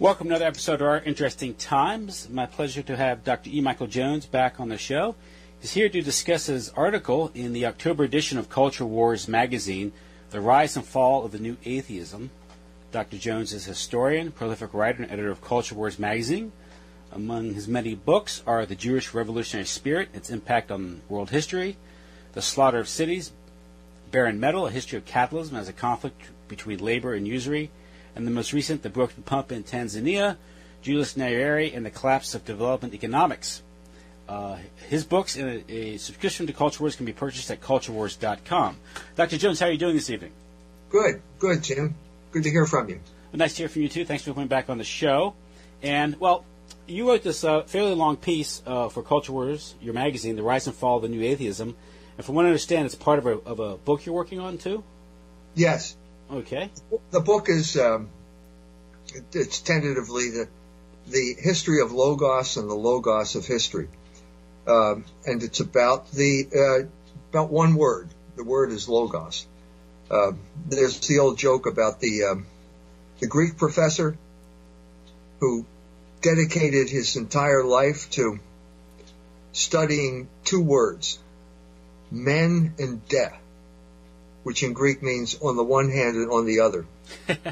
Welcome to another episode of Our Interesting Times. My pleasure to have Dr. E. Michael Jones back on the show. He's here to discuss his article in the October edition of Culture Wars magazine, The Rise and Fall of the New Atheism. Dr. Jones is a historian, prolific writer, and editor of Culture Wars magazine. Among his many books are The Jewish Revolutionary Spirit, Its Impact on World History, The Slaughter of Cities, Barren Metal, A History of Capitalism as a Conflict Between Labor and Usury, and the most recent, The Broken Pump in Tanzania, Julius Nyerere, and the Collapse of Development Economics. His books and a subscription to Culture Wars can be purchased at culturewars.com. Dr. Jones, how are you doing this evening? Good, Jim. Good to hear from you. Well, nice to hear from you, too. Thanks for coming back on the show. And, well, you wrote this fairly long piece for Culture Wars, your magazine, The Rise and Fall of the New Atheism. And from what I understand, it's part of a book you're working on, too? Yes. Okay. The book is, it's tentatively the history of Logos and the Logos of history. And it's about about one word. The word is Logos. There's the old joke about the Greek professor who dedicated his entire life to studying two words, men and de, which in Greek means on the one hand and on the other. And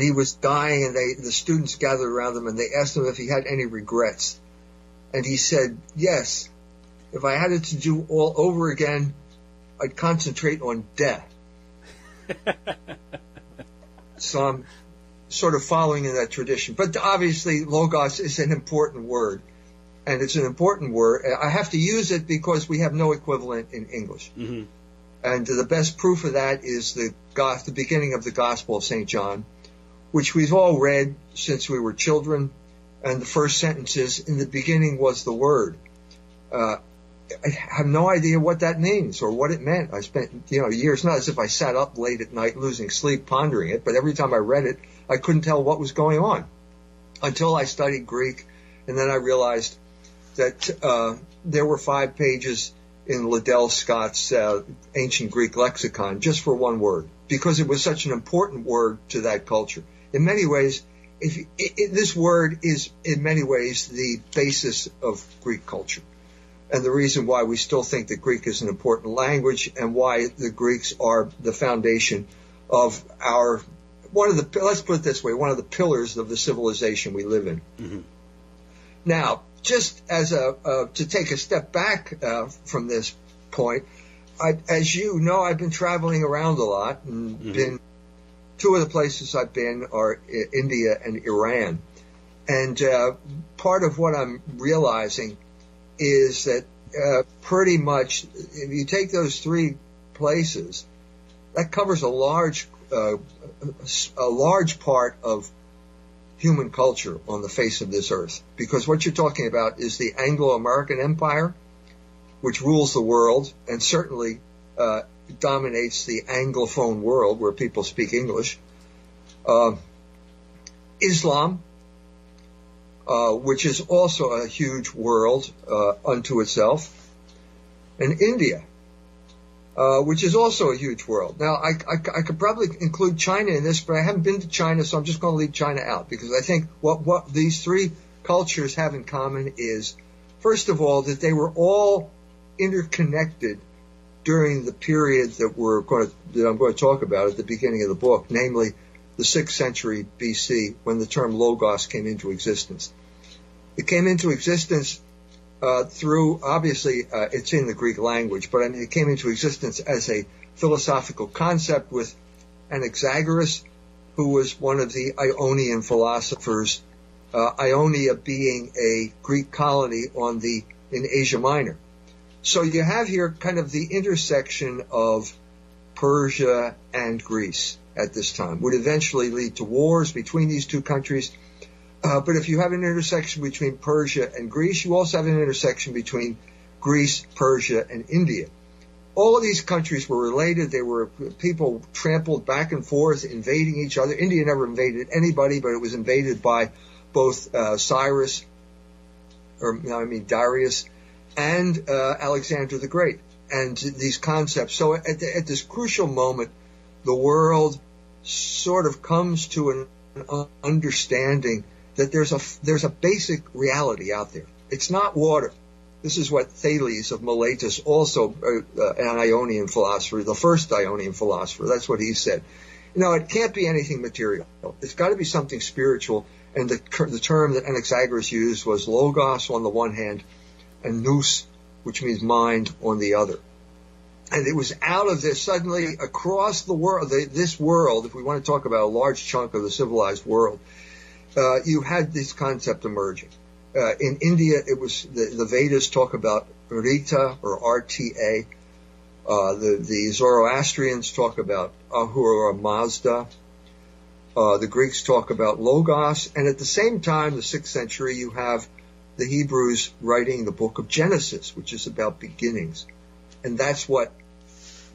he was dying, and the students gathered around him, and they asked him if he had any regrets. And he said, yes, if I had it to do all over again, I'd concentrate on death. So I'm sort of following in that tradition. But obviously, Logos is an important word. And it's an important word. I have to use it because we have no equivalent in English. Mm-hmm. And the best proof of that is the beginning of the Gospel of St. John, which we've all read since we were children. And the first sentence is, in the beginning was the Word. I have no idea what that means or what it meant. I spent, years, not as if I sat up late at night losing sleep pondering it, but every time I read it, I couldn't tell what was going on until I studied Greek. And then I realized that there were 5 pages in Liddell Scott's ancient Greek lexicon just for one word, because it was such an important word to that culture. In many ways, this word is in many ways the basis of Greek culture, and the reason why we still think that Greek is an important language, and why the Greeks are the foundation of let's put it this way, one of the pillars of the civilization we live in. Mm-hmm. Now, just as to take a step back from this point, as you know, I've been traveling around a lot, and mm-hmm. Two of the places I've been are India and Iran. And part of what I'm realizing is that pretty much, if you take those 3 places, that covers a large part of human culture on the face of this earth. Because what you're talking about is the Anglo-American Empire, which rules the world and certainly dominates the Anglophone world where people speak English. Islam, which is also a huge world unto itself. And India, which is also a huge world. Now, I could probably include China in this, but I haven't been to China, so I'm just going to leave China out, because I think what these 3 cultures have in common is, first of all, that they were all interconnected during the period that I'm going to talk about at the beginning of the book, namely the 6th century BC, when the term Logos came into existence. It came into existence through, obviously, it's in the Greek language, but it came into existence as a philosophical concept with Anaxagoras, who was one of the Ionian philosophers, Ionia being a Greek colony in Asia Minor. So you have here kind of the intersection of Persia and Greece at this time. Would eventually lead to wars between these 2 countries. But if you have an intersection between Persia and Greece, you also have an intersection between Greece, Persia, and India. All of these countries were related. They were people trampled back and forth, invading each other. India never invaded anybody, but it was invaded by both Darius, and Alexander the Great, and these concepts. So at this crucial moment, the world sort of comes to understanding that there's a basic reality out there. It's not water. This is what Thales of Miletus, also an Ionian philosopher, the first Ionian philosopher, that's what he said. It can't be anything material. It's got to be something spiritual. And the term that Anaxagoras used was logos on the one hand and nous, which means mind, on the other. And it was out of this suddenly across the world, this world, if we want to talk about a large chunk of the civilized world, you had this concept emerging. In India, it was the Vedas talk about Rita or RTA. The Zoroastrians talk about Ahura Mazda. The Greeks talk about Logos. And at the same time, the 6th century, you have the Hebrews writing the book of Genesis, which is about beginnings. And that's what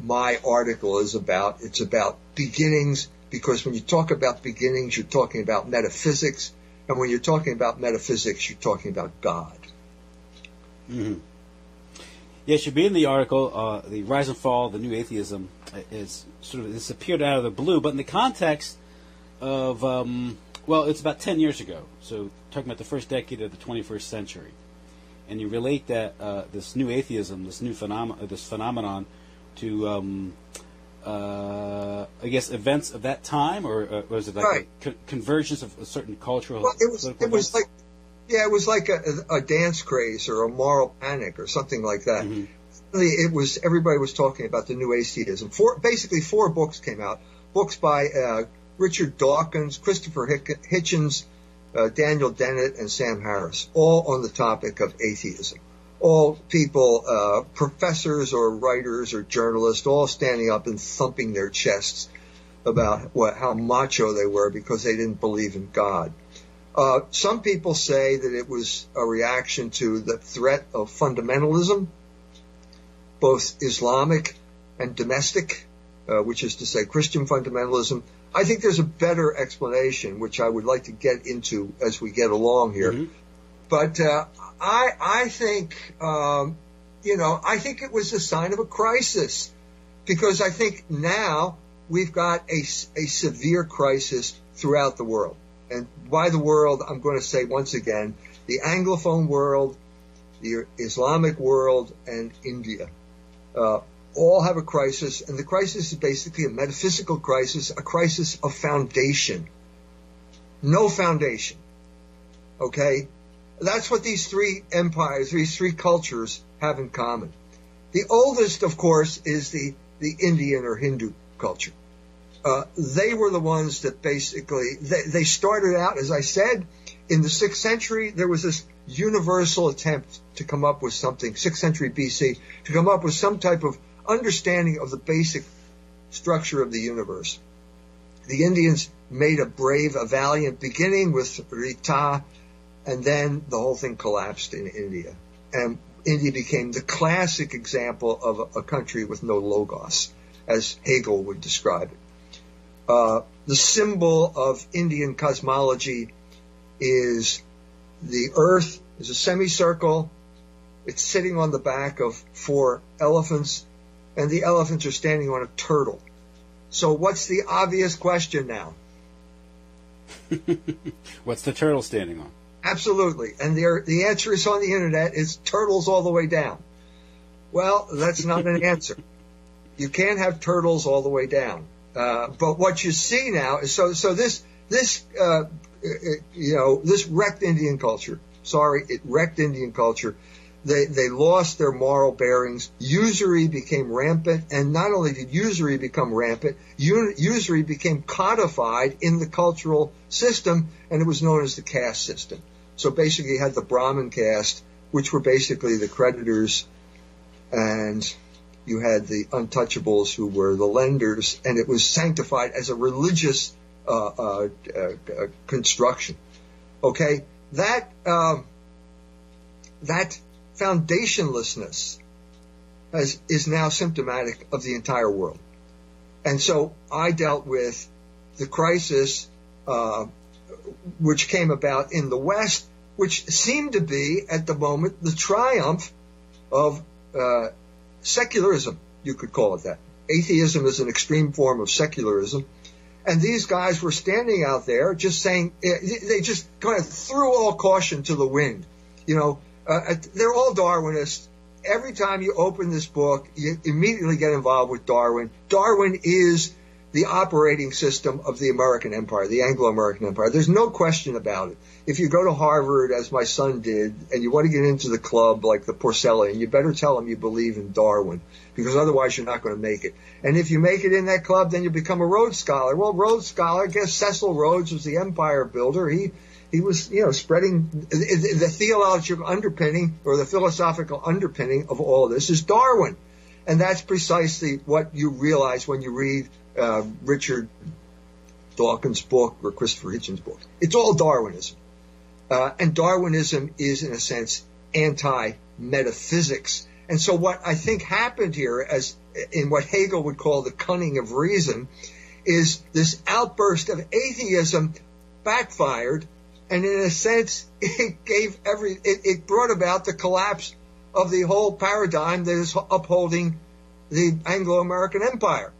my article is about. It's about beginnings, because when you talk about beginnings, you're talking about metaphysics. And when you're talking about metaphysics, you're talking about God. Mm-hmm. Yes, you'll be in the article, the rise and fall of the new atheism is sort of, this appeared out of the blue, but in the context of, it's about 10 years ago. So talking about the first decade of the 21st century. And you relate that, this new atheism, this phenomenon to, I guess, events of that time, or was it like a convergence of a certain cultural? Well, it was like a dance craze or a moral panic or something like that. Mm-hmm. Everybody was talking about the new atheism. Basically, 4 books came out. Books by Richard Dawkins, Christopher Hitchens, Daniel Dennett, and Sam Harris, all on the topic of atheism. All people, professors or writers or journalists, all standing up and thumping their chests about how macho they were because they didn't believe in God. Some people say that it was a reaction to the threat of fundamentalism, both Islamic and domestic, which is to say Christian fundamentalism. I think there's a better explanation, which I would like to get into as we get along here. Mm-hmm. But I think, I think it was a sign of a crisis, because I think now we've got a severe crisis throughout the world. And by the world, I'm going to say once again, the Anglophone world, the Islamic world, and India all have a crisis. And the crisis is basically a metaphysical crisis, a crisis of foundation. No foundation. Okay? That's what these 3 empires, these 3 cultures have in common. The oldest, of course, is the Indian or Hindu culture. They were the ones that basically, they started out, as I said, in the 6th century, there was this universal attempt to come up with something, 6th century BC, to come up with some type of understanding of the basic structure of the universe. The Indians made a valiant beginning with Rita, and then the whole thing collapsed in India. And India became the classic example of a country with no logos, as Hegel would describe it. The symbol of Indian cosmology is the earth is a semicircle. It's sitting on the back of 4 elephants, and the elephants are standing on a turtle. So what's the obvious question now? What's the turtle standing on? Absolutely. And the answer is on the internet. It's turtles all the way down. Well, that's not an answer. You can't have turtles all the way down. But what you see now is this wrecked Indian culture. It wrecked Indian culture. They lost their moral bearings. Usury became rampant, and not only did usury become rampant, usury became codified in the cultural system, and it was known as the caste system. So basically you had the Brahmin caste, which were basically the creditors, and you had the untouchables, who were the lenders, and it was sanctified as a religious construction. Okay, that foundationlessness is now symptomatic of the entire world. And so I dealt with the crisis which came about in the West, which seemed to be at the moment the triumph of secularism, you could call it that. Atheism is an extreme form of secularism. And these guys were standing out there just saying, they just kind of threw all caution to the wind. They're all Darwinists. Every time you open this book, you immediately get involved with Darwin. Darwin is the operating system of the American empire, the Anglo-American empire. There's no question about it. If you go to Harvard, as my son did, and you want to get into the club like the Porcellian, you better tell them you believe in Darwin, because otherwise you're not going to make it. And if you make it in that club, then you become a Rhodes Scholar. Well, Rhodes Scholar, I guess Cecil Rhodes was the empire builder. He was, spreading the theological underpinning, or the philosophical underpinning of all this is Darwin. And that's precisely what you realize when you read Richard Dawkins' book or Christopher Hitchens' book. It's all Darwinism. And Darwinism is, in a sense, anti-metaphysics. And so what I think happened here, as in what Hegel would call the cunning of reason, is this outburst of atheism backfired, and in a sense, it brought about the collapse of the whole paradigm that is upholding the Anglo-American empire.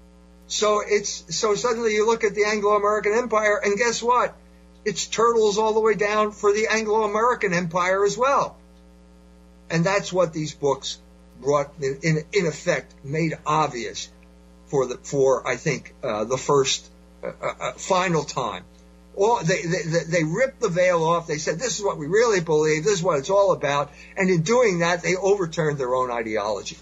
So suddenly you look at the Anglo-American empire, and guess what? It's turtles all the way down for the Anglo-American empire as well. And that's what these books brought, in effect, made obvious for I think the first final time. They ripped the veil off. They said, this is what we really believe. This is what it's all about. And in doing that, they overturned their own ideology.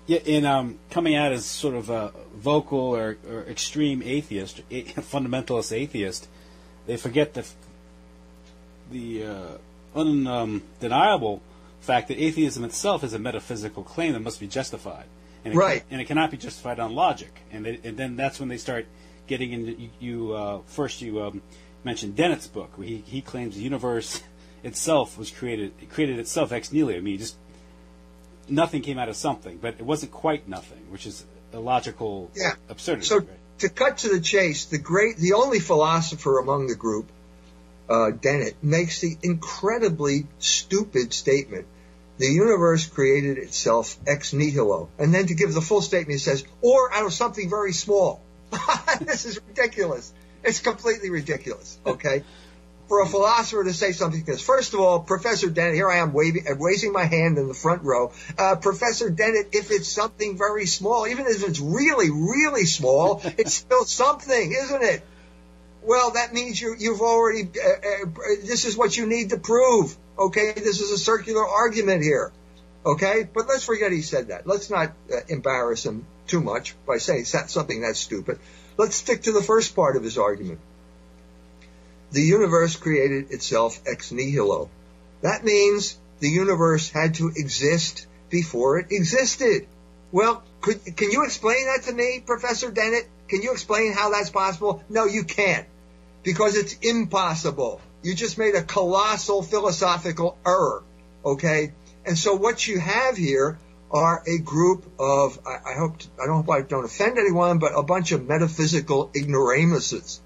Yeah, in coming out as sort of a vocal or extreme atheist, fundamentalist atheist, they forget the undeniable fact that atheism itself is a metaphysical claim that must be justified. And it cannot be justified on logic. And then that's when they start getting into, you mentioned Dennett's book, where he claims the universe itself was created itself ex nihilo. I mean, nothing came out of something, but it wasn't quite nothing, which is a logical absurdity. So right? To cut to the chase, the only philosopher among the group, Dennett, makes the incredibly stupid statement, the universe created itself ex nihilo. And then to give the full statement, he says, or out of something very small. This is ridiculous. It's completely ridiculous, okay? For a philosopher to say something like this. First of all, Professor Dennett, here I am raising my hand in the front row. Professor Dennett, if it's something very small, even if it's really, really small, it's still something, isn't it? Well, that means you've already, this is what you need to prove, okay? This is a circular argument here, okay? But let's forget he said that. Let's not embarrass him too much by saying something that's stupid. Let's stick to the first part of his argument. The universe created itself ex nihilo. That means the universe had to exist before it existed. Well, can you explain that to me, Professor Dennett? Can you explain how that's possible? No, you can't, because it's impossible. You just made a colossal philosophical error, okay? And so what you have here are a group of, I hope I don't offend anyone, but a bunch of metaphysical ignoramuses.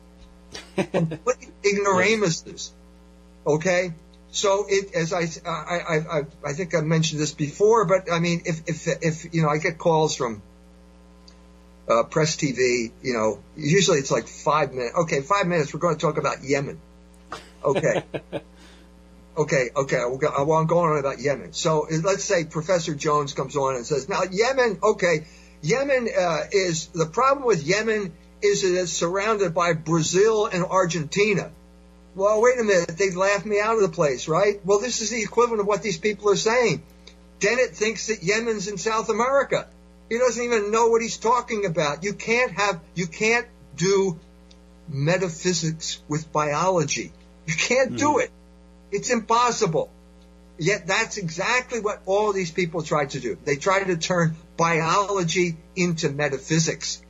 Complete ignoramuses. Okay? So as I think I mentioned this before, but I mean, if I get calls from Press TV, usually it's like 5 minutes. Okay, 5 minutes, we're going to talk about Yemen. Okay. Okay, I'm going on about Yemen. So let's say Professor Jones comes on and says, now Yemen is, the problem with Yemen is that it's surrounded by Brazil and Argentina. Well, wait a minute, they'd laugh me out of the place, right? Well, this is the equivalent of what these people are saying. Dennett thinks that Yemen's in South America. He doesn't even know what he's talking about. You can't do metaphysics with biology. You can't do it. It's impossible. Yet that's exactly what all these people tried to do. They tried to turn biology into metaphysics.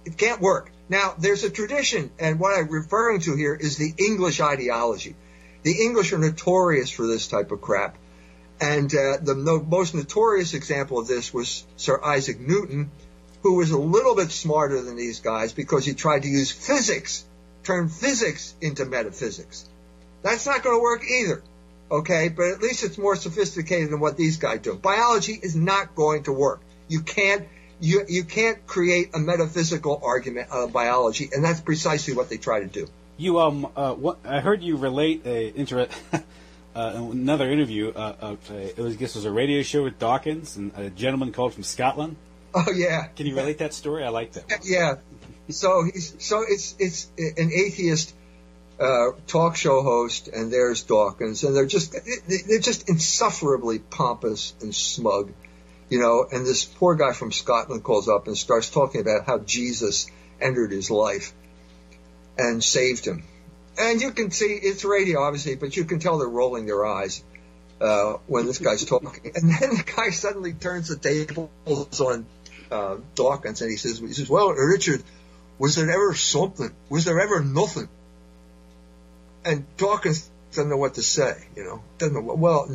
It can't work. Now, there's a tradition, and what I'm referring to here is the English ideology. The English are notorious for this type of crap. And the most notorious example of this was Sir Isaac Newton, who was a little bit smarter than these guys because he tried to use physics, turn physics into metaphysics. That's not going to work either, okay? But at least it's more sophisticated than what these guys do. Biology is not going to work. You can't You can't create a metaphysical argument out of biology, and that's precisely what they try to do. I heard you relate another interview. This was a radio show with Dawkins, and a gentleman called from Scotland. Oh yeah. Can you relate that story? I like that one. Yeah. So it's an atheist talk show host, and there's Dawkins, and they're just insufferably pompous and smug, and this poor guy from Scotland calls up and starts talking about how Jesus entered his life and saved him. And you can see, it's radio obviously, but you can tell they're rolling their eyes when this guy's talking. And then the guy suddenly turns the tables on Dawkins, and he says, well, Richard, was there ever something? Was there ever nothing? And Dawkins doesn't know what to say, Doesn't know. Well,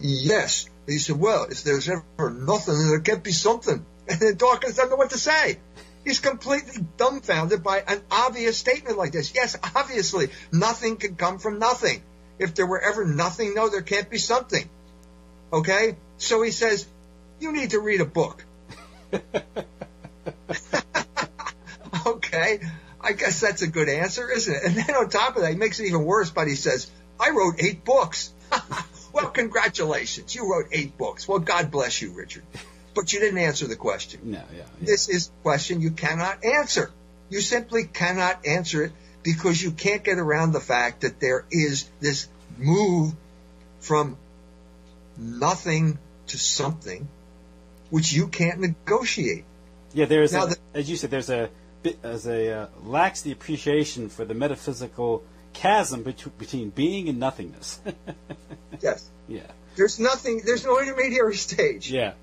yes. He said, well, if there's ever nothing, then there can't be something. And then Dawkins doesn't know what to say. He's completely dumbfounded by an obvious statement like this. Yes, obviously, nothing can come from nothing. If there were ever nothing, no, there can't be something. Okay? So he says, you need to read a book. Okay, I guess that's a good answer, isn't it? And then on top of that, he makes it even worse, but he says, I wrote 8 books. Well, congratulations. You wrote 8 books. Well, God bless you, Richard. But you didn't answer the question. No, yeah. This is a question you cannot answer. You simply cannot answer it because you can't get around the fact that there is this move from nothing to something which you can't negotiate. Yeah, as you said, there's a lacks the appreciation for the metaphysical chasm between being and nothingness. Yes. Yeah. There's no intermediary stage. Yeah.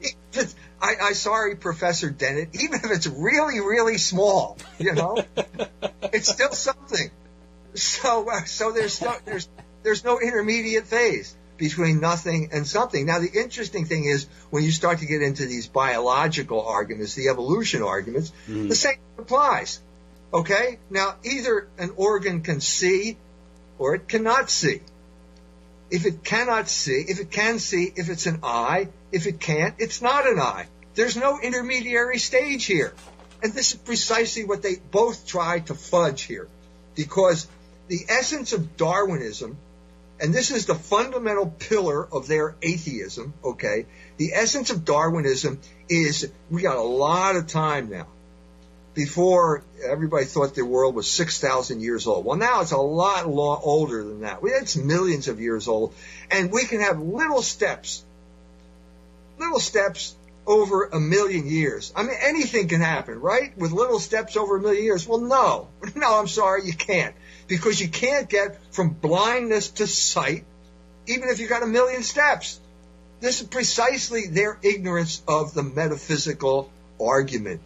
I'm sorry, Professor Dennett, even if it's really, really small, it's still something. So there's no intermediate phase between nothing and something. Now, the interesting thing is when you start to get into these biological arguments, the evolution arguments, the same applies. Okay? Now, either an organ can see or it cannot see. If it cannot see, if it can see, if it's an eye, if it can't, it's not an eye. There's no intermediary stage here. And this is precisely what they both try to fudge here. Because the essence of Darwinism, and this is the fundamental pillar of their atheism, okay? The essence of Darwinism is, we got a lot of time now. Before, everybody thought the world was 6,000 years old. Well, now it's a lot older than that. It's millions of years old. And we can have little steps over 1 million years. I mean, anything can happen, right? With little steps over 1 million years. Well, no, I'm sorry, you can't. Because you can't get from blindness to sight, even if you got 1 million steps. This is precisely their ignorance of the metaphysical argument,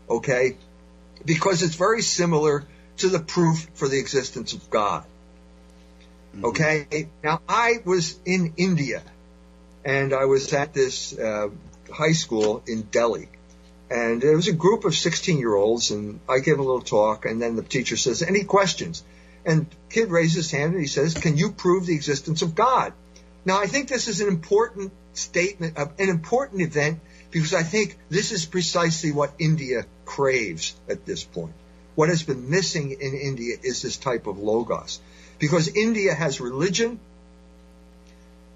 okay? Because it's very similar to the proof for the existence of God. Okay? Now, I was in India, and I was at this high school in Delhi. And it was a group of 16-year-olds, and I gave a little talk, and then the teacher says, any questions? And the kid raises his hand, and he says, can you prove the existence of God? Now, I think this is an important statement, an important event, because I think this is precisely what India craves at this point. What has been missing in India is this type of logos. Because India has religion.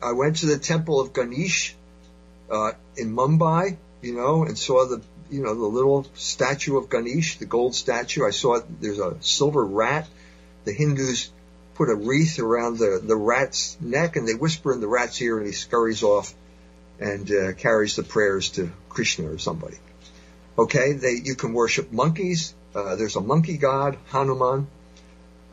I went to the temple of Ganesh in Mumbai, and saw the little statue of Ganesh, the gold statue. I saw there's a silver rat. The Hindus put a wreath around the rat's neck, and they whisper in the rat's ear, and he scurries off and carries the prayers to Krishna or somebody. Okay, you can worship monkeys. There's a monkey god, Hanuman.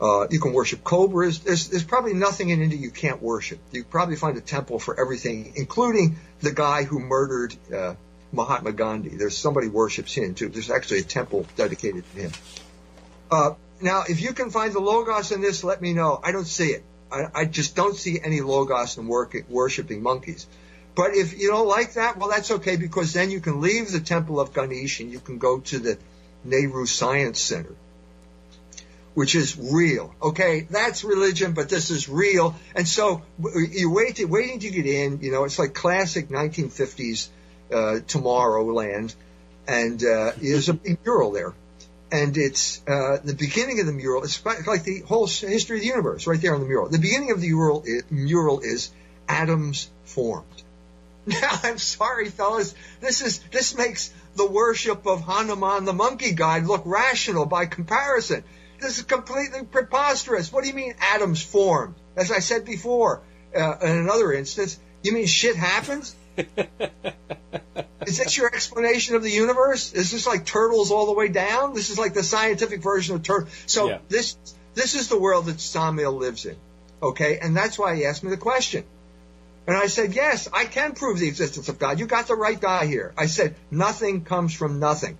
You can worship cobras. There's probably nothing in India you can't worship. You probably find a temple for everything, including the guy who murdered Mahatma Gandhi. There's somebody worships him too. There's actually a temple dedicated to him. Now, if you can find the logos in this, let me know. I don't see it. I just don't see any logos in worshiping monkeys. But if you don't like that, well, that's okay, because then you can leave the temple of Ganesh and you can go to the Nehru Science Center, which is real. Okay, that's religion, but this is real. And so you're waiting to get in. It's like classic 1950s Tomorrowland. And there's a big mural there. And it's the beginning of the mural. It's like the whole history of the universe right there on the mural. The beginning of the mural is atoms formed. Now, I'm sorry, fellas. This makes the worship of Hanuman the monkey god look rational by comparison. This is completely preposterous. What do you mean atoms formed? As I said before, in another instance, you mean shit happens? Is this your explanation of the universe? Is this like turtles all the way down? This is like the scientific version of turtle. So yeah. This is the world that Samuel lives in. Okay? And that's why he asked me the question. And I said, yes, I can prove the existence of God. You got the right guy here. I said, nothing comes from nothing.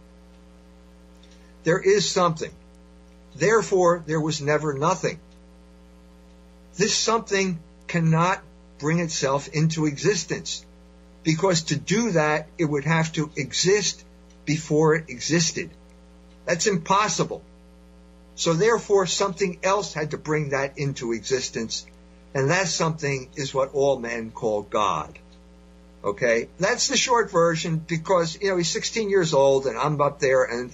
There is something. Therefore, there was never nothing. This something cannot bring itself into existence, because to do that, it would have to exist before it existed. That's impossible. So therefore, something else had to bring that into existence, and that something is what all men call God. Okay? That's the short version, because, he's 16 years old, and I'm up there, and,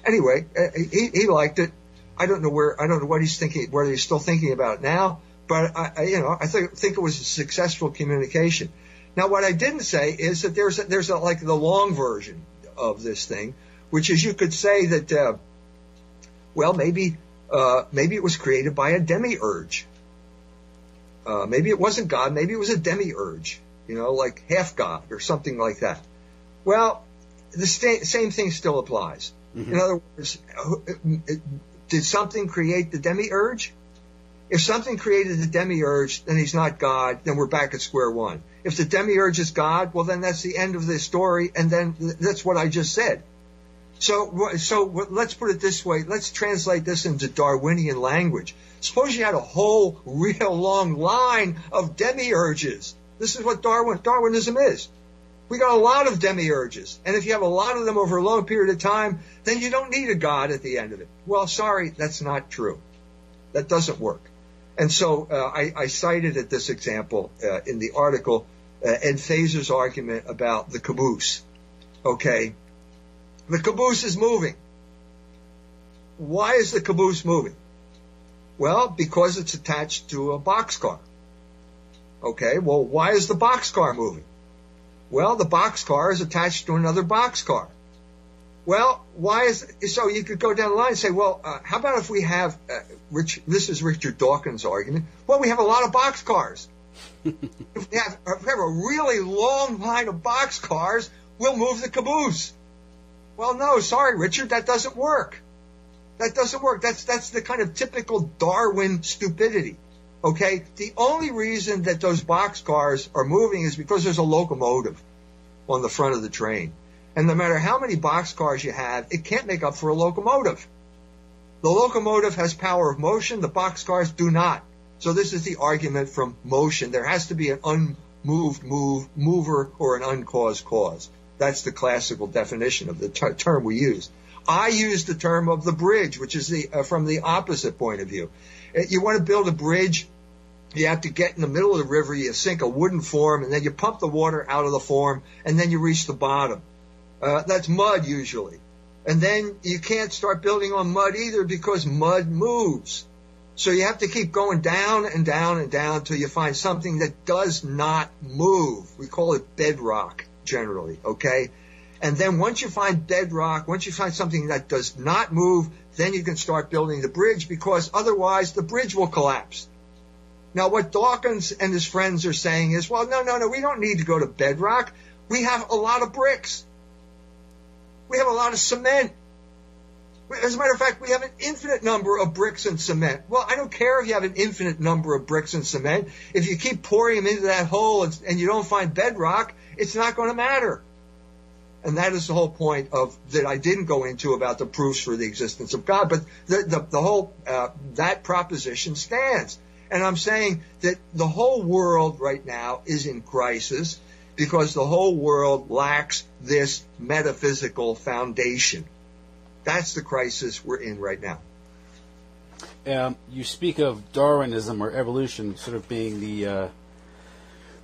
anyway, he liked it. I don't know what he's thinking, whether he's still thinking about it now, but I think it was a successful communication. Now, what I didn't say is that there's like the long version of this thing, which is you could say that, maybe it was created by a demiurge. Maybe it wasn't God, maybe it was a demiurge, like half God or something like that. Well, the same thing still applies. Mm-hmm. In other words, did something create the demiurge? If something created the demiurge, then he's not God, then we're back at square one. If the demiurge is God, well, then that's the end of the story, and then that's what I just said. So let's put it this way. Let's translate this into Darwinian language. Suppose you had a whole real long line of demiurges. This is what Darwinism is. We got a lot of demiurges. And if you have a lot of them over a long period of time, then you don't need a God at the end of it. Well, sorry, that's not true. That doesn't work. And so I cited at this example in the article Ed Fazer's argument about the caboose. Okay? The caboose is moving. Why is the caboose moving? Well, because it's attached to a boxcar. Okay, well, why is the boxcar moving? Well, the boxcar is attached to another boxcar. Well, so you could go down the line and say, well, how about if we have, this is Richard Dawkins' argument, well, we have a lot of boxcars. If we have a really long line of boxcars, we'll move the caboose. Well, no, sorry, Richard, that doesn't work. That doesn't work. That's the kind of typical Darwin stupidity. Okay? The only reason that those boxcars are moving is because there's a locomotive on the front of the train. And no matter how many boxcars you have, it can't make up for a locomotive. The locomotive has power of motion. The boxcars do not. So this is the argument from motion. There has to be an unmoved mover or an uncaused cause. That's the classical definition of the term we use. I use the term of the bridge, which is from the opposite point of view. You want to build a bridge, you have to get in the middle of the river, you sink a wooden form, and then you pump the water out of the form, and then you reach the bottom. That's mud usually. And then you can't start building on mud either because mud moves. So you have to keep going down and down and down until you find something that does not move. We call it bedrock generally, okay? And then once you find bedrock, once you find something that does not move, then you can start building the bridge, because otherwise the bridge will collapse. Now what Dawkins and his friends are saying is, well, no, we don't need to go to bedrock. We have a lot of bricks. We have a lot of cement. As a matter of fact, we have an infinite number of bricks and cement. Well, I don't care if you have an infinite number of bricks and cement. If you keep pouring them into that hole and you don't find bedrock, it's not going to matter. And that is the whole point of that I didn't go into about the proofs for the existence of God. But the whole that proposition stands. And I'm saying that the whole world right now is in crisis because the whole world lacks this metaphysical foundation. That's the crisis we're in right now. You speak of Darwinism or evolution sort of being the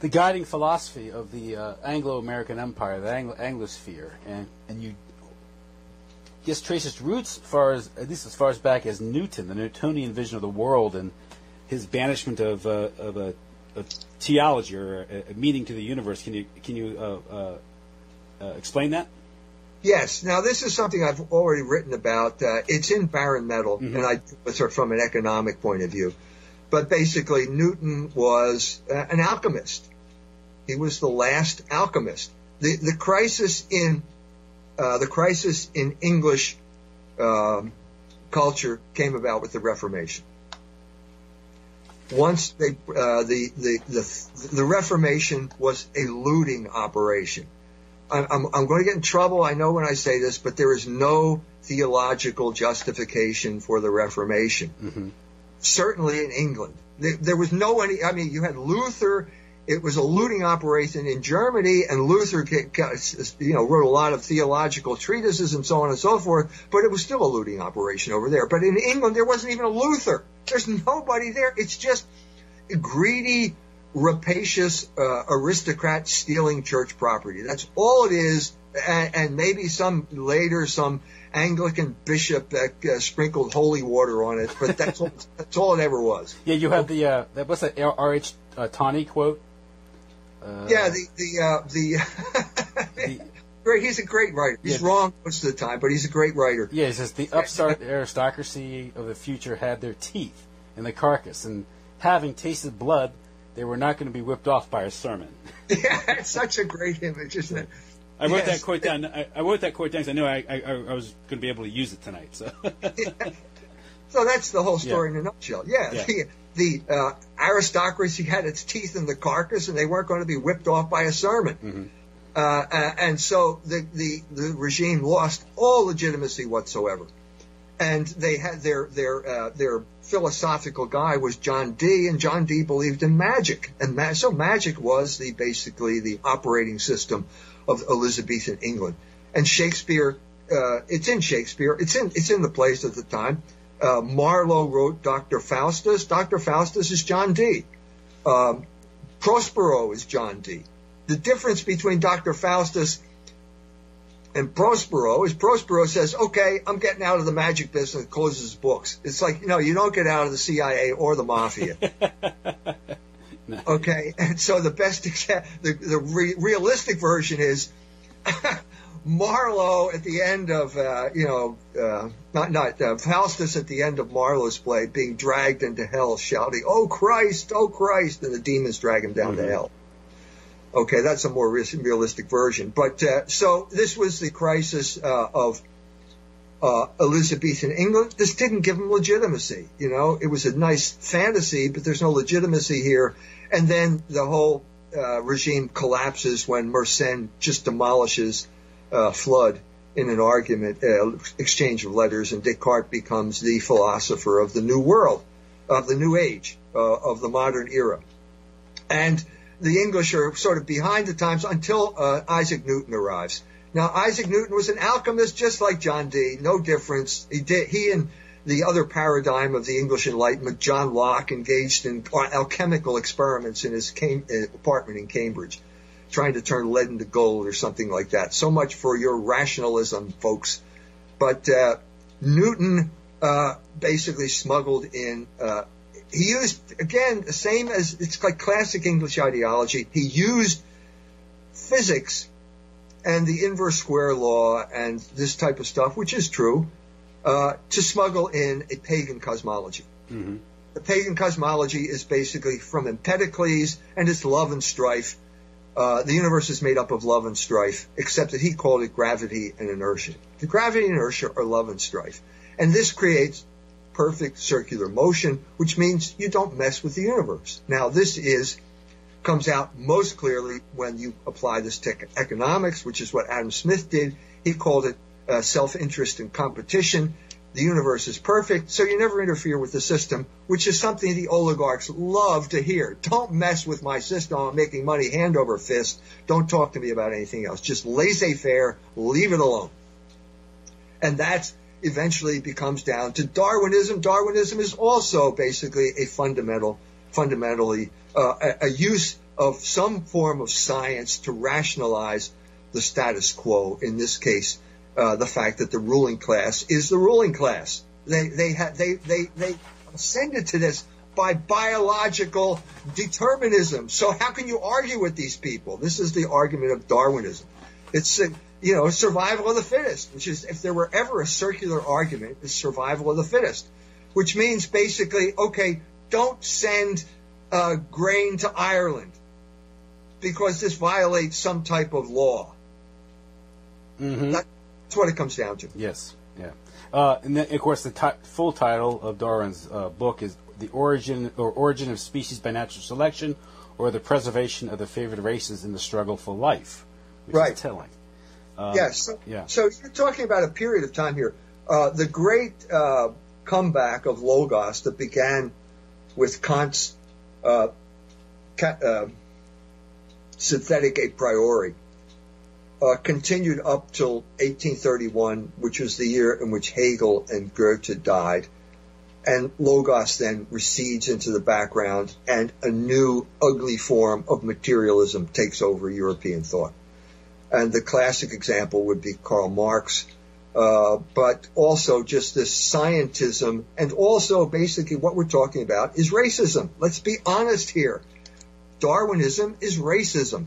guiding philosophy of the Anglo-American Empire, the Anglosphere, and you Yes, trace its roots at least as far as back as Newton, the Newtonian vision of the world, and his banishment of theology or a meaning to the universe. Can you explain that? Yes. Now, this is something I've already written about. It's in Barren Metal, and I do it from an economic point of view. But basically, Newton was an alchemist. He was the last alchemist. The crisis in English culture came about with the Reformation. Once the Reformation was a looting operation. I'm going to get in trouble, I know when I say this, but there is no theological justification for the Reformation. Mm-hmm. Certainly in England. There was no one, I mean, you had Luther. It was a looting operation in Germany, and Luther, wrote a lot of theological treatises and so on and so forth, but it was still a looting operation over there. But in England, there wasn't even a Luther. There's nobody there. It's just greedy, rapacious aristocrats stealing church property. That's all it is, and maybe some Anglican bishop that sprinkled holy water on it, but that's all it ever was. Yeah, you have what's that R.H. Tawney quote? He's a great writer. He's wrong most of the time, but he's a great writer. Yeah, he says the upstart aristocracy of the future had their teeth in the carcass, and having tasted blood, they were not going to be whipped off by a sermon. Yeah, it's such a great image, isn't it? I wrote that quote down. I wrote that quote down because I knew I was going to be able to use it tonight. So, So that's the whole story in a nutshell. Yeah. The aristocracy had its teeth in the carcass, and they weren't going to be whipped off by a sermon. Mm-hmm. And so the regime lost all legitimacy whatsoever. And they had their philosophical guy was John Dee, and John Dee believed in magic. And so magic was basically the operating system of Elizabethan England. And Shakespeare, it's in Shakespeare, it's in the plays at the time. Marlowe wrote Dr. Faustus. Dr. Faustus is John Dee. Prospero is John Dee. The difference between Dr. Faustus and Prospero is Prospero says, okay, I'm getting out of the magic business, and closes his books. It's like, you don't get out of the CIA or the mafia. No. Okay, and so the best realistic version is Marlowe at the end of, Faustus at the end of Marlowe's play being dragged into hell shouting, oh Christ, and the demons drag him down to hell. Okay, that's a more realistic version. But so this was the crisis of Elizabethan England. This didn't give him legitimacy. It was a nice fantasy, but there's no legitimacy here. And then the whole regime collapses when Mersenne just demolishes Flood in an argument, exchange of letters, and Descartes becomes the philosopher of the new world, of the new age, of the modern era. And the English are sort of behind the times until Isaac Newton arrives. Now, Isaac Newton was an alchemist just like John Dee, no difference. He and the other paradigm of the English Enlightenment, John Locke, engaged in alchemical experiments in his apartment in Cambridge, trying to turn lead into gold or something like that. So much for your rationalism, folks. But Newton basically smuggled in he used, again, the same as, it's like classic English ideology. He used physics and the inverse square law and this type of stuff, which is true, to smuggle in a pagan cosmology. Mm-hmm. The pagan cosmology is basically from Empedocles, and it's love and strife. The universe is made up of love and strife, except that he called it gravity and inertia. The gravity and inertia are love and strife. And this creates perfect circular motion, which means you don't mess with the universe. Now, this comes out most clearly when you apply this to economics, which is what Adam Smith did. He called it self-interest and competition. The universe is perfect, so you never interfere with the system, which is something the oligarchs love to hear. Don't mess with my system. I'm making money hand over fist. Don't talk to me about anything else. Just laissez-faire. Leave it alone. And that's eventually becomes down to Darwinism. Darwinism is also basically a fundamentally a use of some form of science to rationalize the status quo, in this case, the fact that the ruling class is the ruling class. They ascended to this by biological determinism. So how can you argue with these people? This is the argument of Darwinism. It's survival of the fittest, which is, if there were ever a circular argument, it's survival of the fittest, which means basically, okay, don't send grain to Ireland because this violates some type of law. Mm-hmm. That's what it comes down to. Yes, yeah. And then, of course, the full title of Darwin's book is The Origin of Species by Natural Selection, or The Preservation of the Favored Races in the Struggle for Life, which right. is telling. Yes. Yeah. So you're talking about a period of time here. The great comeback of Logos that began with Kant's synthetic a priori continued up till 1831, which was the year in which Hegel and Goethe died. And Logos then recedes into the background, and a new ugly form of materialism takes over European thought. And the classic example would be Karl Marx, but also just this scientism, and also basically what we're talking about is racism. Let's be honest here. Darwinism is racism.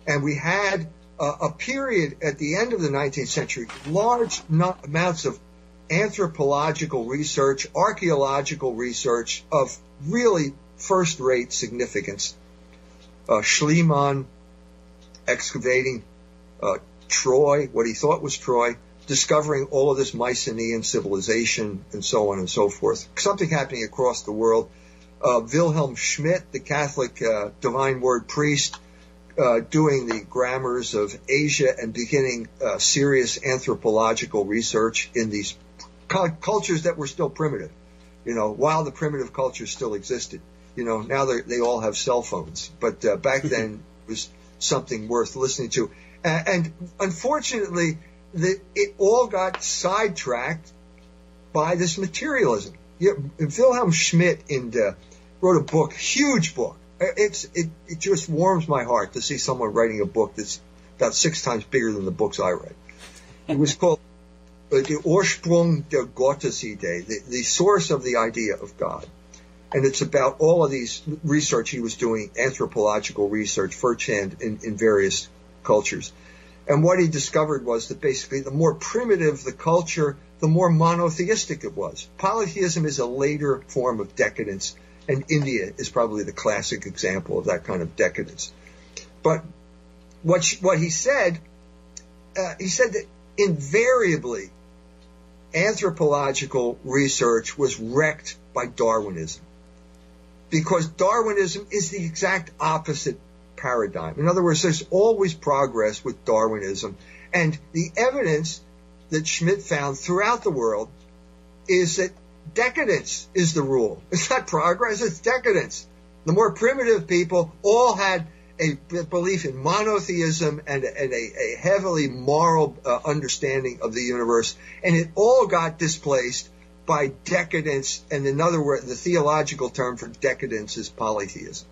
And we had a period at the end of the 19th century, large amounts of anthropological research, archaeological research of really first-rate significance. Schliemann excavating Troy, what he thought was Troy, discovering all of this Mycenaean civilization, and so on and so forth. Something happening across the world. Wilhelm Schmidt, the Catholic divine word priest, doing the grammars of Asia and beginning serious anthropological research in these cultures that were still primitive, while the primitive cultures still existed. Now they all have cell phones, but back then it was something worth listening to. And unfortunately, it all got sidetracked by this materialism. Wilhelm Schmidt wrote a book, huge book. It just warms my heart to see someone writing a book that's about 6 times bigger than the books I read. It was called The Ursprung der Gottesidee, the source of the idea of God. And it's about all of these research he was doing, anthropological research, firsthand in various cultures. And what he discovered was that basically the more primitive the culture, the more monotheistic it was. Polytheism is a later form of decadence, and India is probably the classic example of that kind of decadence. But what he said that invariably anthropological research was wrecked by Darwinism, because Darwinism is the exact opposite paradigm. In other words, there's always progress with Darwinism, and the evidence that Schmidt found throughout the world is that decadence is the rule. It's not progress, it's decadence. The more primitive people all had a belief in monotheism and a heavily moral understanding of the universe, and it all got displaced by decadence. And in other words, the theological term for decadence is polytheism.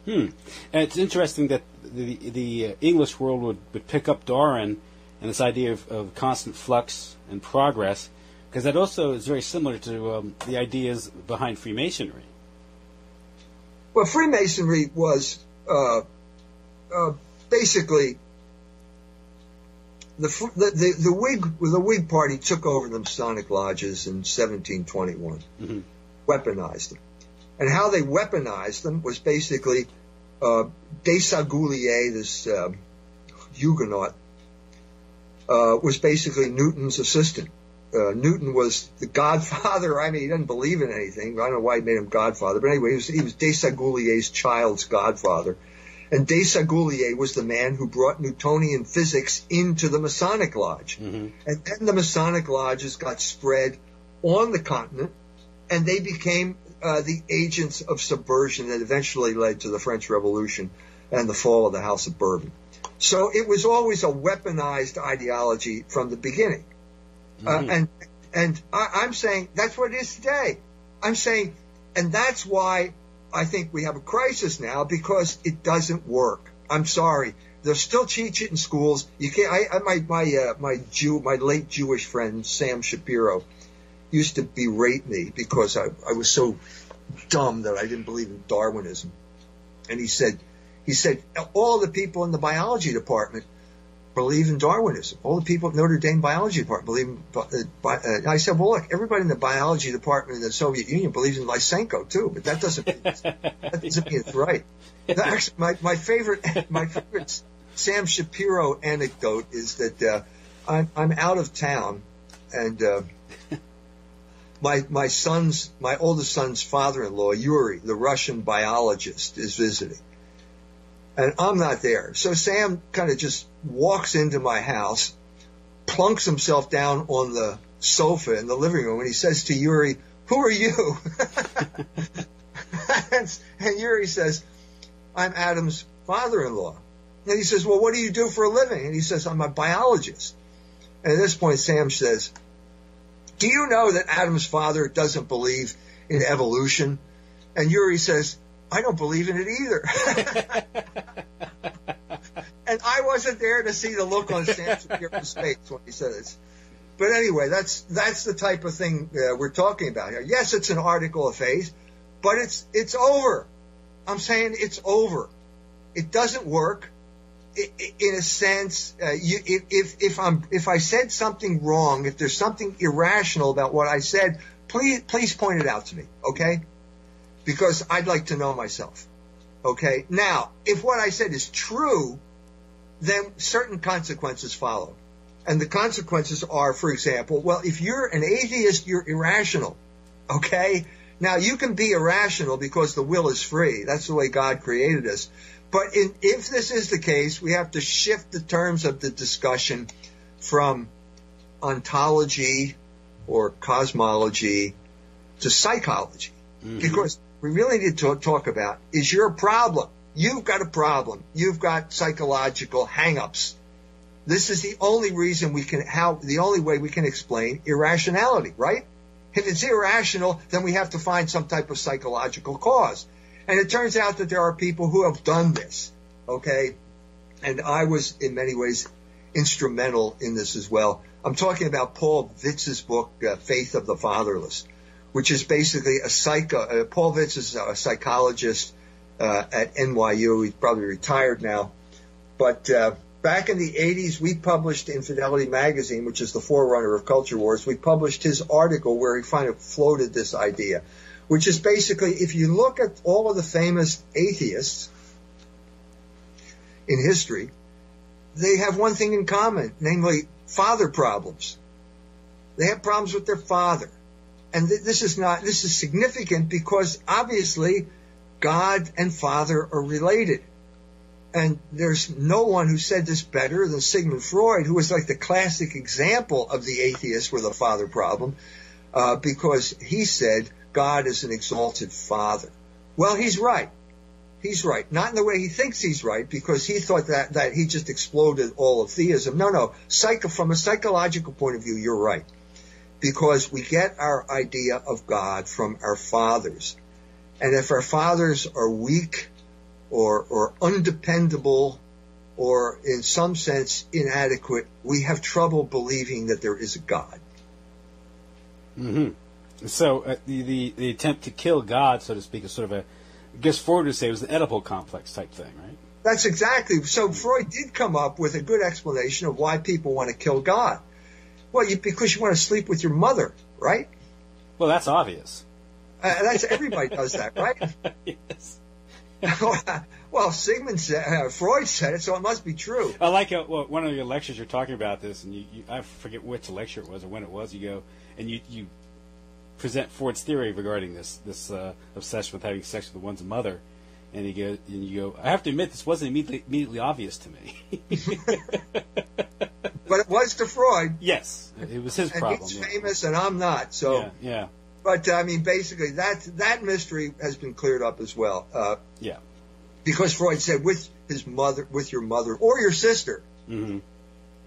And it's interesting that the English world would pick up Darwin and this idea of constant flux and progress, because that also is very similar to the ideas behind Freemasonry. Well, Freemasonry was basically the Whig Party took over the Masonic lodges in 1721, weaponized them. And how they weaponized them was basically Desaguliers, this Huguenot, was basically Newton's assistant. Newton was the godfather. I mean, he didn't believe in anything. I don't know why he made him godfather. But anyway, he was Desaguliers' child's godfather. And Desaguliers was the man who brought Newtonian physics into the Masonic Lodge. And then the Masonic lodges got spread on the continent, and they became the agents of subversion that eventually led to the French Revolution and the fall of the House of Bourbon. So it was always a weaponized ideology from the beginning. And I'm saying that's what it is today. I'm saying, and that's why I think we have a crisis now, because it doesn't work. I'm sorry. They'll still teach it in schools. You can't. My late Jewish friend Sam Shapiro used to berate me because I was so dumb that I didn't believe in Darwinism, and he said all the people in the biology department believe in Darwinism. All the people at Notre Dame biology department believe in. I said, well, look, everybody in the biology department in the Soviet Union believes in Lysenko too, but that doesn't mean it's right. Actually, my favorite Sam Shapiro anecdote is that I'm out of town, and my oldest son's father-in-law, Usury, the Russian biologist, is visiting. And I'm not there. So Sam kind of just walks into my house, plunks himself down on the sofa in the living room, and he says to Usury, "Who are you?" and Usury says, "I'm Adam's father-in-law." And he says, "Well, what do you do for a living?" And he says, "I'm a biologist." And at this point, Sam says, "Do you know that Adam's father doesn't believe in evolution?" And Usury says, "I don't believe in it either." And I wasn't there to see the look on Sam Shapiro's face when he said this. But anyway, that's the type of thing we're talking about here. Yes, it's an article of faith, but it's over. I'm saying it's over. It doesn't work. In a sense, if I said something wrong, if there's something irrational about what I said, please point it out to me, okay? Because I'd like to know myself, okay? Now, if what I said is true, then certain consequences follow. And the consequences are, for example, well, if you're an atheist, you're irrational, okay? Now, you can be irrational because the will is free. That's the way God created us. But if this is the case, we have to shift the terms of the discussion from ontology or cosmology to psychology. Mm-hmm. Because we really need to talk about, is your problem? You've got a problem. You've got psychological hang-ups. This is the only reason the only way we can explain irrationality, right? If it's irrational, then we have to find some type of psychological cause. And it turns out that there are people who have done this, okay? And I was, in many ways, instrumental in this as well. I'm talking about Paul Witz's book, Faith of the Fatherless, which is basically Paul Witz is a psychologist at NYU. He's probably retired now. But back in the 80s, we published in Fidelity Magazine, which is the forerunner of Culture Wars, we published his article where he kind of floated this idea, which is basically, if you look at all of the famous atheists in history, they have one thing in common, namely father problems. They have problems with their father. And this is significant because obviously God and father are related. And there's no one who said this better than Sigmund Freud, who was like the classic example of the atheist with a father problem, because he said God is an exalted father. Well, he's right. He's right. Not in the way he thinks he's right, because he thought that he just exploded all of theism. No. From a psychological point of view, you're right. Because we get our idea of God from our fathers. And if our fathers are weak or undependable or in some sense inadequate, we have trouble believing that there is a God. Mm-hmm. So the attempt to kill God, so to speak, is sort of I guess Freud would say it was an Oedipal complex type thing, right? That's exactly. So Freud did come up with a good explanation of why people want to kill God. Well, because you want to sleep with your mother, right? Well, that's obvious. Everybody does that, right? Yes. Well, Freud said it, so it must be true. I like one of your lectures you're talking about this, and I forget which lecture it was or when it was. You go and you present Freud's theory regarding this obsession with having sex with one's mother, and you go. I have to admit, this wasn't immediately obvious to me. But it was to Freud. Yes, it was his problem. He's famous, and I'm not. So yeah. But I mean, basically, that mystery has been cleared up as well. Yeah. Because Freud said with your mother or your sister, mm-hmm.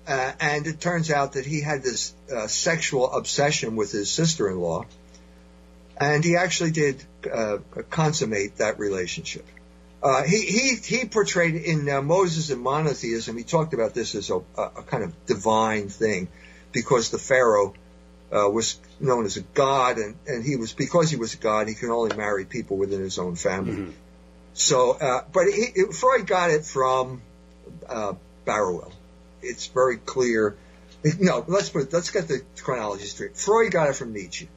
And it turns out that he had this sexual obsession with his sister-in-law, and he actually did consummate that relationship. He portrayed in Moses and Monotheism, he talked about this as a kind of divine thing, because the Pharaoh was known as a god, and because he was a god, he could only marry people within his own family. Mm-hmm. So, but Freud got it from Barrowell. It's very clear. No, let's get the chronology straight. Freud got it from Nietzsche.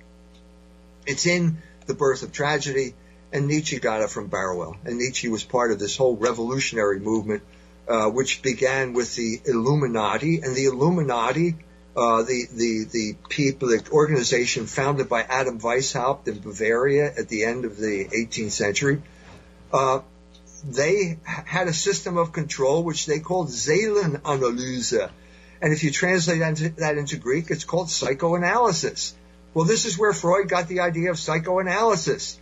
It's in The Birth of Tragedy, and Nietzsche got it from Barrowell. And Nietzsche was part of this whole revolutionary movement, which began with the Illuminati. And the Illuminati, the people, the organization founded by Adam Weishaupt in Bavaria at the end of the 18th century, they had a system of control which they called Seelenanalyse. And if you translate that into Greek, it's called psychoanalysis. Well, this is where Freud got the idea of psychoanalysis.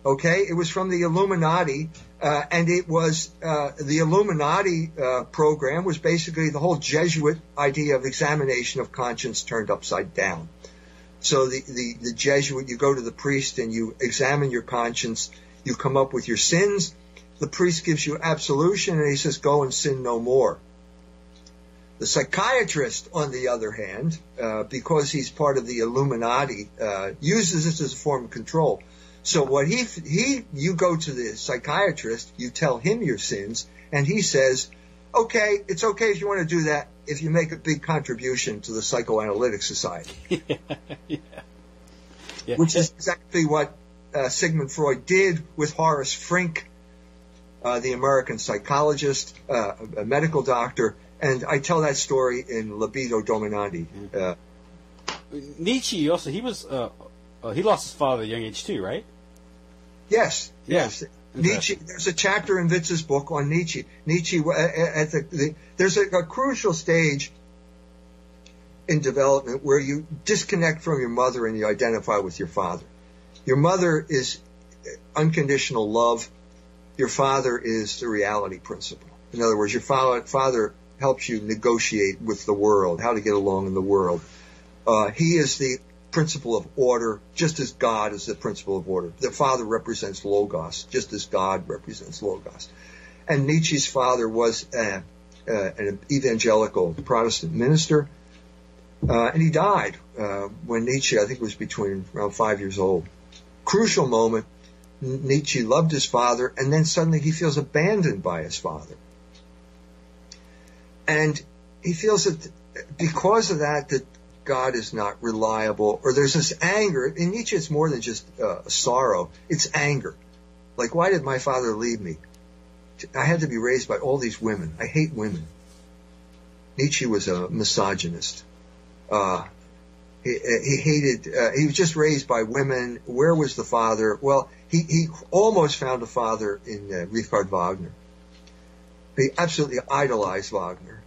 Okay, it was from the Illuminati, and it was the Illuminati program was basically the whole Jesuit idea of examination of conscience turned upside down. So the Jesuit, you go to the priest and you examine your conscience, you come up with your sins, the priest gives you absolution, and he says, go and sin no more. The psychiatrist, on the other hand, because he's part of the Illuminati, uses this as a form of control. So what you go to the psychiatrist, you tell him your sins, and he says, okay, it's okay if you want to do that if you make a big contribution to the Psychoanalytic Society. Yeah. Which is exactly what Sigmund Freud did with Horace Frink, the American psychologist, a medical doctor, and I tell that story in Libido Dominandi. Nietzsche also, he lost his father at a young age too, right? Yes. Nietzsche. There's a chapter in Witz's book on Nietzsche. Nietzsche there's a crucial stage in development where you disconnect from your mother and you identify with your father. Your mother is unconditional love. Your father is the reality principle. In other words, your father helps you negotiate with the world, how to get along in the world. He is the principle of order, just as God is the principle of order. The father represents Logos, just as God represents Logos. And Nietzsche's father was an evangelical Protestant minister, and he died when Nietzsche, I think, was between around 5 years old. Crucial moment. Nietzsche loved his father, and then suddenly he feels abandoned by his father. And he feels that because of that God is not reliable, or there's this anger. In Nietzsche, it's more than just sorrow. It's anger. Like, why did my father leave me? I had to be raised by all these women. I hate women. Nietzsche was a misogynist. He hated, he was just raised by women. Where was the father? Well, he almost found a father in Richard Wagner. He absolutely idolized Wagner.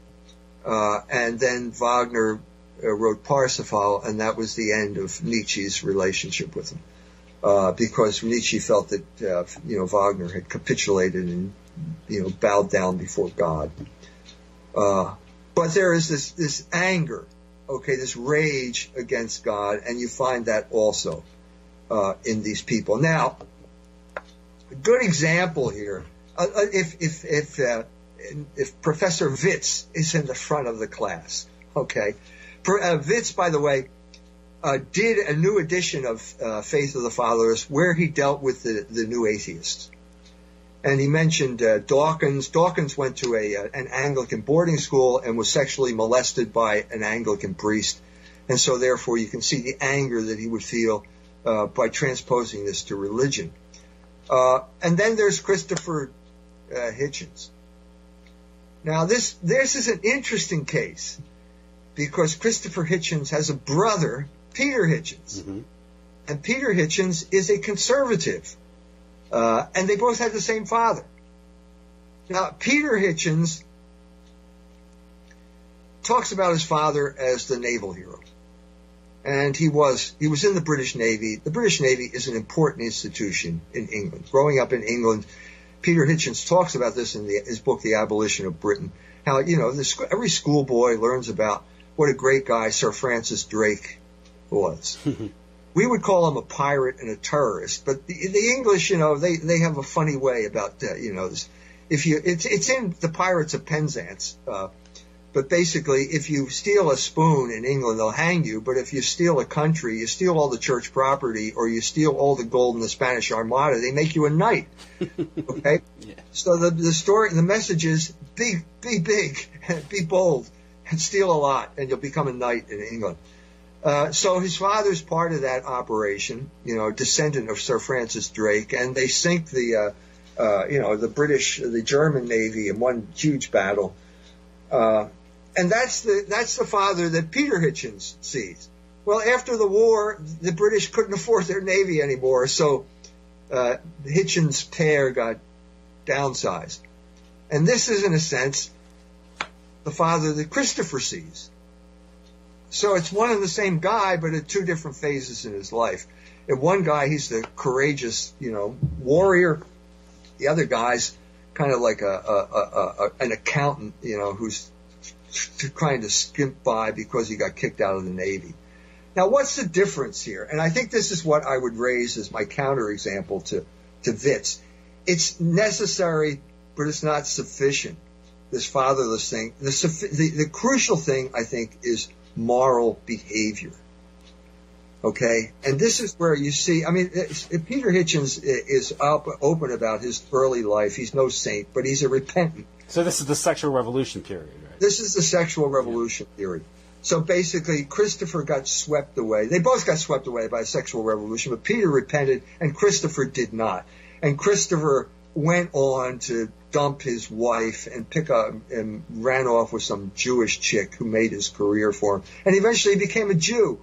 And then Wagner wrote Parsifal, and that was the end of Nietzsche's relationship with him. Because Nietzsche felt that, Wagner had capitulated and, bowed down before God. But there is this anger, this rage against God, and you find that also in these people. Now, a good example here, if Professor Witz is in the front of the class, Witz, by the way, did a new edition of Faith of the Fathers where he dealt with the new atheists. And he mentioned Dawkins. Dawkins went to an Anglican boarding school and was sexually molested by an Anglican priest. And so therefore you can see the anger that he would feel by transposing this to religion. And then there's Christopher Hitchens. Now this is an interesting case because Christopher Hitchens has a brother, Peter Hitchens. Mm-hmm. And Peter Hitchens is a conservative. And they both had the same father. Now, Peter Hitchens talks about his father as the naval hero. And he was in the British Navy. The British Navy is an important institution in England. Growing up in England, Peter Hitchens talks about this in his book, The Abolition of Britain. How, every schoolboy learns about what a great guy Sir Francis Drake was. We would call him a pirate and a terrorist, but the English, they have a funny way about, this. It's in the Pirates of Penzance, but basically, if you steal a spoon in England, they'll hang you. But if you steal a country, you steal all the church property, or you steal all the gold in the Spanish Armada, they make you a knight. Okay? Yeah. So the message is, be big, be bold, and steal a lot, and you'll become a knight in England. So his father's part of that operation, descendant of Sir Francis Drake, and they sink the German Navy in one huge battle. And that's the father that Peter Hitchens sees. Well, after the war, the British couldn't afford their Navy anymore, so Hitchens' pair got downsized. And this is, in a sense, the father that Christopher sees. So it's one and the same guy, but at two different phases in his life. And one guy, he's the courageous, warrior. The other guy's kind of like an accountant, who's trying to skimp by because he got kicked out of the Navy. Now, what's the difference here? And I think this is what I would raise as my counterexample to Witz. It's necessary, but it's not sufficient, this fatherless thing. The crucial thing, I think, is moral behavior. Okay? And this is where you see, Peter Hitchens is open about his early life. He's no saint, but he's a repentant. So this is the sexual revolution period, right? This is the sexual revolution period. So basically, Christopher got swept away. They both got swept away by a sexual revolution, but Peter repented and Christopher did not. And Christopher went on to dump his wife and ran off with some Jewish chick who made his career for him. And eventually became a Jew.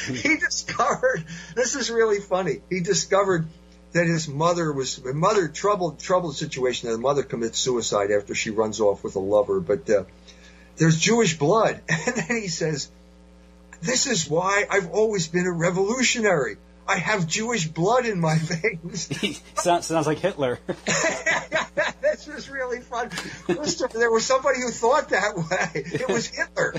He discovered, this is really funny, he discovered that his mother troubled situation, that the mother commits suicide after she runs off with a lover, but there's Jewish blood. And then he says, this is why I've always been a revolutionary. I have Jewish blood in my veins. Sounds like Hitler. This was really fun. There was somebody who thought that way. It was Hitler.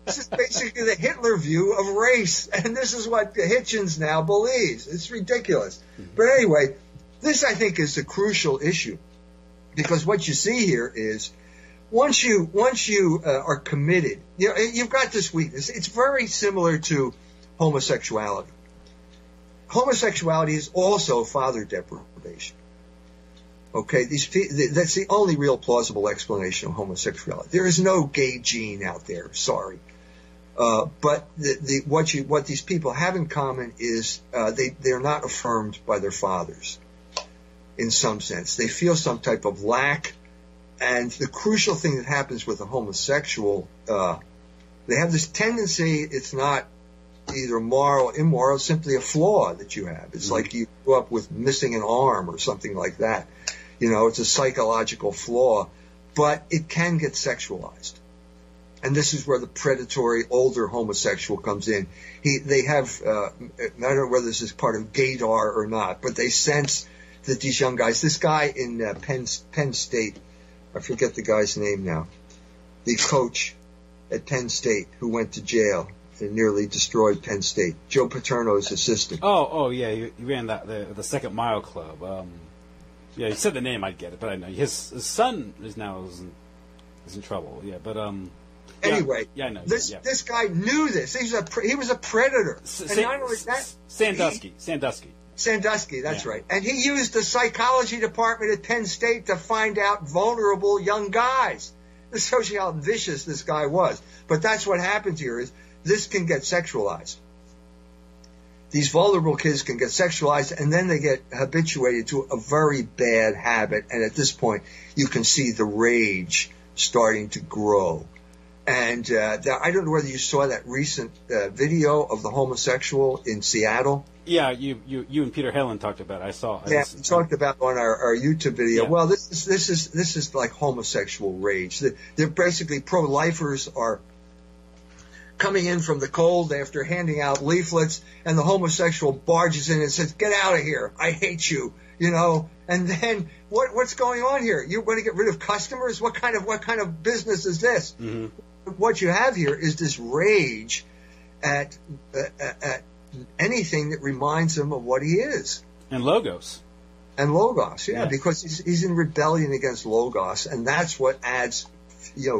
This is basically the Hitler view of race. And this is what Hitchens now believes. It's ridiculous. But anyway, this I think is the crucial issue. Because what you see here is once you are committed, you've got this weakness. It's very similar to homosexuality. Homosexuality is also father deprivation. Okay, that's the only real plausible explanation of homosexuality. There is no gay gene out there. Sorry, but what these people have in common is they're not affirmed by their fathers. In some sense, they feel some type of lack, and the crucial thing that happens with a homosexual, they have this tendency. It's not either moral or immoral, simply a flaw that you have. It's like you grew up with missing an arm or something like that. It's a psychological flaw, but it can get sexualized. And this is where the predatory older homosexual comes in. They have, I don't know whether this is part of gaydar or not, but they sense that these young guys, this guy in Penn State, I forget the guy's name now, the coach at Penn State who went to jail and nearly destroyed Penn State. Joe Paterno's assistant. Oh, yeah, he ran the Second Mile Club. Yeah, he said the name, I'd get it, but I know his son is in trouble. Yeah, but anyway, yeah, I know. This guy knew this. He was a predator. And not only that, Sandusky, that's right. And he used the psychology department at Penn State to find out vulnerable young guys. This shows you how vicious this guy was. But that's what happens here is this can get sexualized. These vulnerable kids can get sexualized, and then they get habituated to a very bad habit. And at this point, you can see the rage starting to grow. And I don't know whether you saw that recent video of the homosexual in Seattle. Yeah, you and Peter Helen talked about it. We talked about on our YouTube video. Yeah. Well, this is like homosexual rage. They're basically pro-lifers are coming in from the cold after handing out leaflets, and the homosexual barges in and says, "Get out of here! I hate you!" And then what's going on here? You're going to get rid of customers? What kind of business is this? Mm-hmm. What you have here is this rage, at anything that reminds him of what he is. And logos. And logos, yeah. Because he's in rebellion against logos, and that's what adds,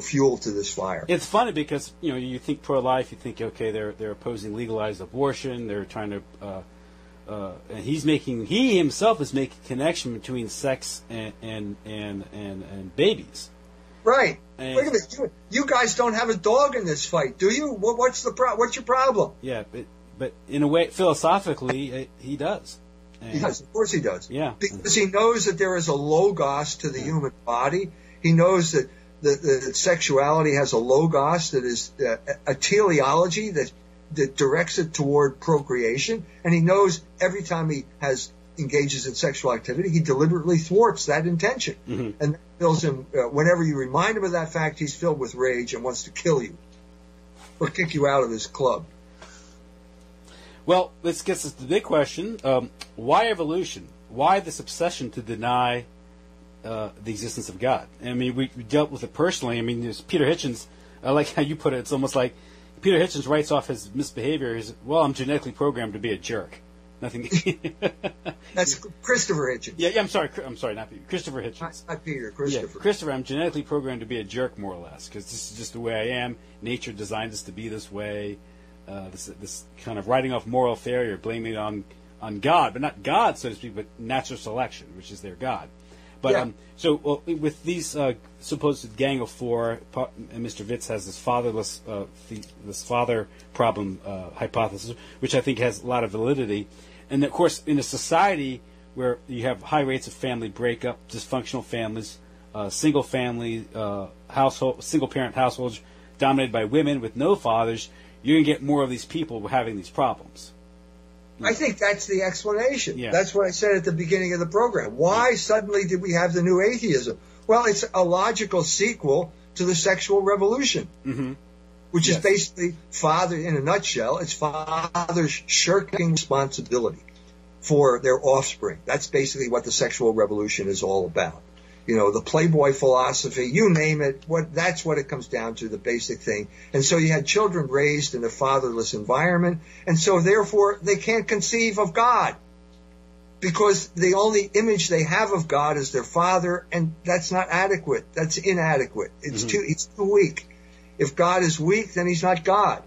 fuel to this fire. It's funny because you think pro-life, you think okay, they're opposing legalized abortion, they're trying to, and he himself is making connection between sex and babies. Right. And, wait a minute, you guys don't have a dog in this fight, do you? What's your problem? Yeah, but in a way, philosophically, he does. He does. Of course he does. Yeah. Because he knows that there is a logos to the human body. He knows that that sexuality has a logos that is a teleology that directs it toward procreation. And he knows every time he engages in sexual activity, he deliberately thwarts that intention. Mm-hmm. And that fills him, whenever you remind him of that fact, he's filled with rage and wants to kill you or kick you out of his club. Well, this gets us to the big question. Why evolution? Why this obsession to deny the existence of God? I mean, we dealt with it personally. I mean, there's Peter Hitchens. I like how you put it. It's almost like Peter Hitchens writes off his misbehavior as, well, I'm genetically programmed to be a jerk. Nothing. That's Christopher Hitchens. Yeah, I'm sorry, not Peter. Christopher Hitchens. Not Peter, Christopher. Yeah, Christopher, I'm genetically programmed to be a jerk, more or less, because this is just the way I am. Nature designed us to be this way. This kind of writing off moral failure, blaming it on God, but not God, so to speak, but natural selection, which is their God. But so with these supposed Gang of Four, and Mr. Vitz has this father problem hypothesis, which I think has a lot of validity. And of course, in a society where you have high rates of family breakup, dysfunctional families, single family household, single parent households dominated by women with no fathers, you're going to get more of these people having these problems. I think that's the explanation. Yeah. That's what I said at the beginning of the program. Why suddenly did we have the new atheism? Well, it's a logical sequel to the sexual revolution, mm-hmm. which is basically in a nutshell, it's fathers shirking responsibility for their offspring. That's basically what the sexual revolution is all about. The Playboy philosophy, you name it, that's what it comes down to, the basic thing. And so you had children raised in a fatherless environment, and so therefore they can't conceive of God because the only image they have of God is their father, and that's not adequate. That's inadequate. It's too weak. If God is weak, then he's not God.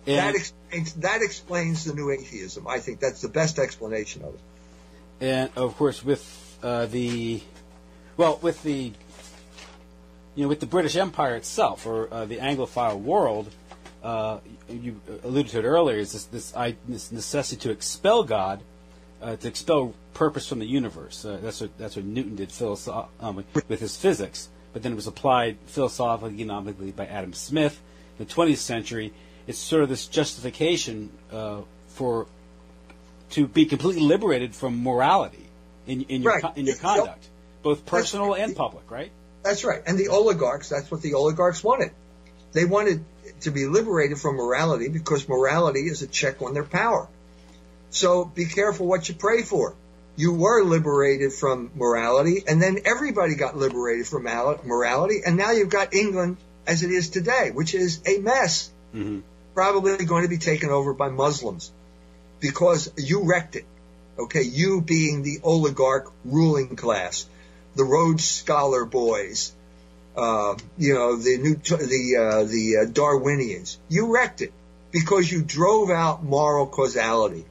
And that explains the new atheism. I think that's the best explanation of it. And of course, with the British Empire itself, or the Anglophile world, you alluded to it earlier, is this necessity to expel God, to expel purpose from the universe. That's what Newton did with his physics, but then it was applied philosophically, economically by Adam Smith in the 20th century. It's sort of this justification to be completely liberated from morality in your conduct, both personal and public, right? That's right. And the oligarchs, that's what the oligarchs wanted. They wanted to be liberated from morality because morality is a check on their power. So be careful what you pray for. You were liberated from morality, and then everybody got liberated from morality, and now you've got England as it is today, which is a mess. Mm-hmm. Probably going to be taken over by Muslims because you wrecked it. Okay, you being the oligarch ruling class, the Rhodes Scholar boys, the Darwinians. You wrecked it because you drove out moral causality,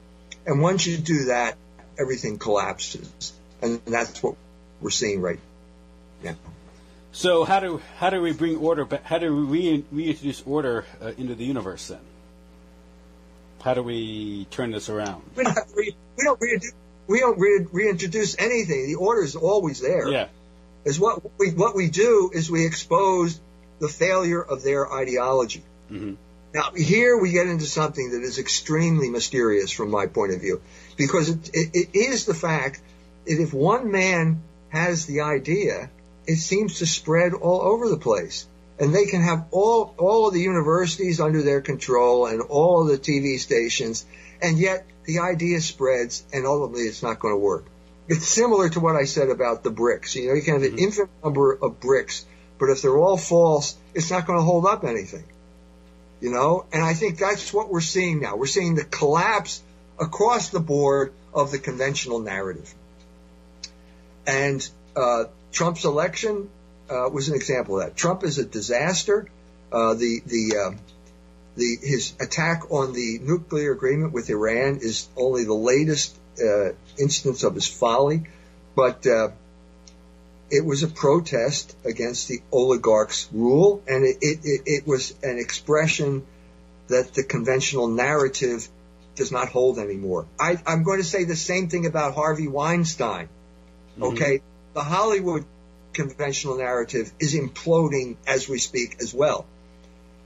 and once you do that, everything collapses, and that's what we're seeing right now. So how do we bring order back? How do we reintroduce order into the universe then? How do we turn this around? We don't reintroduce anything. The order is always there. Yeah. What we do is we expose the failure of their ideology. Mm-hmm. Now here we get into something that is extremely mysterious from my point of view, because it is the fact that if one man has the idea, it seems to spread all over the place. And they can have all of the universities under their control and all of the TV stations, and yet the idea spreads, and ultimately it's not going to work. It's similar to what I said about the bricks. You can have an infinite number of bricks, but if they're all false, it's not going to hold up anything. And I think that's what we're seeing now. We're seeing the collapse across the board of the conventional narrative. And Trump's election was an example of that. Trump is a disaster. His attack on the nuclear agreement with Iran is only the latest instance of his folly, but it was a protest against the oligarchs' rule, and it was an expression that the conventional narrative does not hold anymore. I'm going to say the same thing about Harvey Weinstein. Okay, the Hollywood conventional narrative is imploding as we speak as well.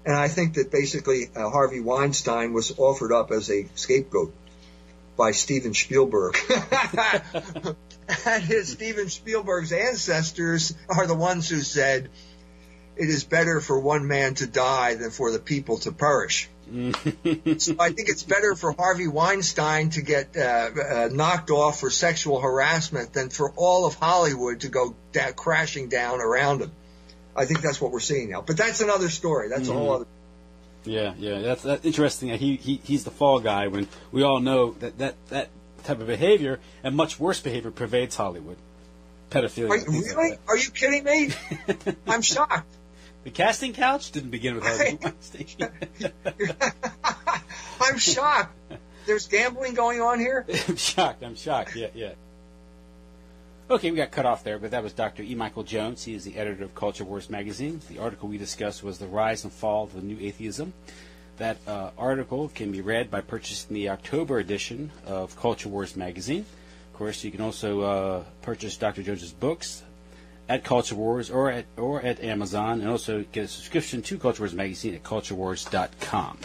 And I think that basically Harvey Weinstein was offered up as a scapegoat by Steven Spielberg. And Steven Spielberg's ancestors are the ones who said, it is better for one man to die than for the people to perish. So I think it's better for Harvey Weinstein to get knocked off for sexual harassment than for all of Hollywood to go crashing down around him. I think that's what we're seeing now. But that's another story. That's a whole other. Yeah. That's interesting. He's the fall guy when we all know that type of behavior and much worse behavior pervades Hollywood. Pedophilia. Really? Like, are you kidding me? I'm shocked. The casting couch didn't begin with Harvey Weinstein. I'm shocked. There's gambling going on here? I'm shocked. Yeah. Okay, we got cut off there, but that was Dr. E. Michael Jones. He is the editor of Culture Wars magazine. The article we discussed was The Rise and Fall of the New Atheism. That article can be read by purchasing the October edition of Culture Wars magazine. Of course, you can also purchase Dr. Jones's books at Culture Wars or at Amazon, and also get a subscription to Culture Wars magazine at culturewars.com.